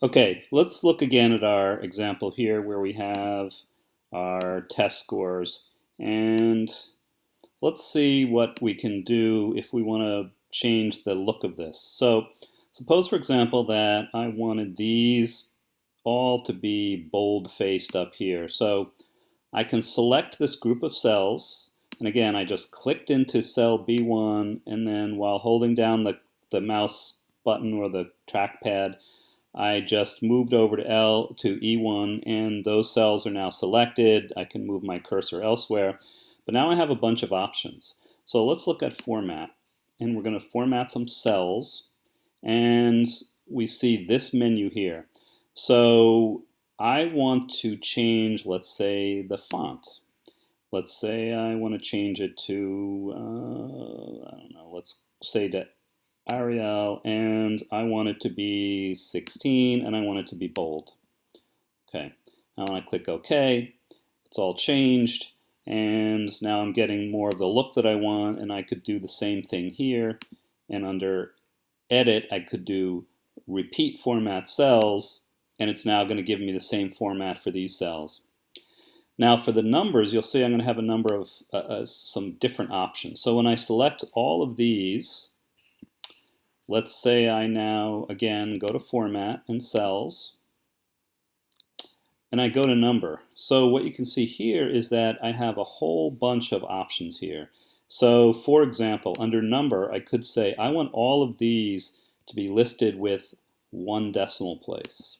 Okay, let's look again at our example here where we have our test scores. And let's see what we can do if we want to change the look of this. So suppose, for example, that I wanted these all to be bold-faced up here. So I can select this group of cells. And again, I just clicked into cell B1, and then while holding down the mouse button or the trackpad, I just moved over to E1, and those cells are now selected. I can move my cursor elsewhere. But now I have a bunch of options. So let's look at format. And we're going to format some cells. And we see this menu here. So I want to change, let's say, the font. Let's say I want to change it to, I don't know, let's say to Arial, and I want it to be 16, and I want it to be bold. Okay, now when I click OK, it's all changed, and now I'm getting more of the look that I want, and I could do the same thing here, and under Edit, I could do Repeat Format Cells, and it's now going to give me the same format for these cells. Now for the numbers, you'll see I'm going to have a number of some different options. So when I select all of these, let's say I now, again, go to Format and Cells, and I go to Number. So what you can see here is that I have a whole bunch of options here. So for example, under Number, I could say I want all of these to be listed with 1 decimal place.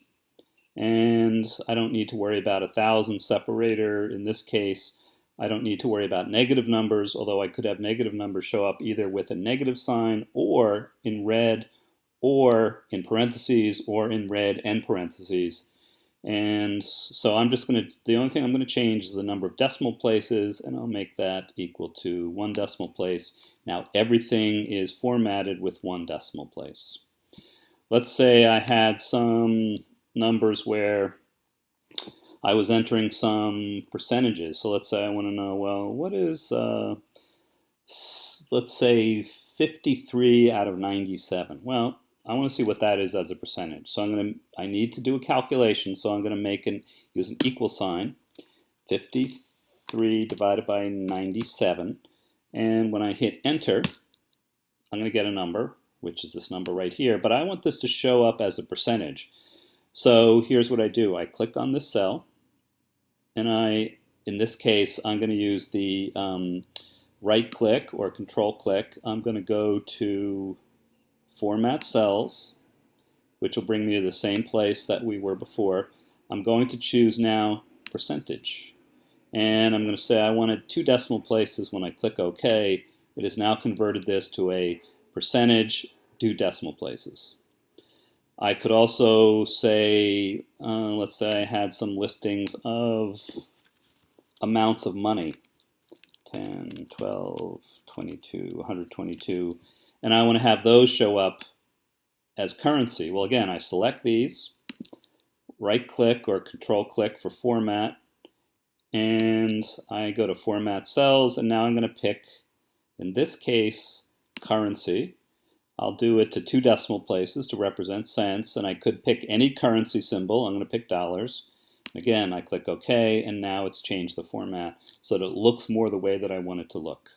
And I don't need to worry about 1,000 separator. In this case, I don't need to worry about negative numbers, although I could have negative numbers show up either with a negative sign or in red or in parentheses or in red and parentheses. And so I'm just going to, the only thing I'm going to change is the number of decimal places, and I'll make that equal to 1 decimal place. Now everything is formatted with 1 decimal place. Let's say I had some numbers where I was entering some percentages. So let's say I want to know, well, what is, let's say 53 out of 97. Well, I want to see what that is as a percentage. So I need to do a calculation. So I'm going to use an equal sign, 53 divided by 97. And when I hit enter, I'm going to get a number, which is this number right here. But I want this to show up as a percentage. So here's what I do. I click on this cell, and in this case, I'm going to use the right click or control click. I'm going to go to Format Cells, which will bring me to the same place that we were before. I'm going to choose now percentage. And I'm going to say I wanted 2 decimal places. When I click OK, it has now converted this to a percentage, 2 decimal places. I could also say, let's say I had some listings of amounts of money, 10, 12, 22, 122, and I want to have those show up as currency. Well, again, I select these, right click or control click for format, and I go to Format Cells, and now I'm going to pick, in this case, currency. I'll do it to 2 decimal places to represent cents, and I could pick any currency symbol. I'm going to pick dollars. Again, I click OK, and now it's changed the format so that it looks more the way that I want it to look.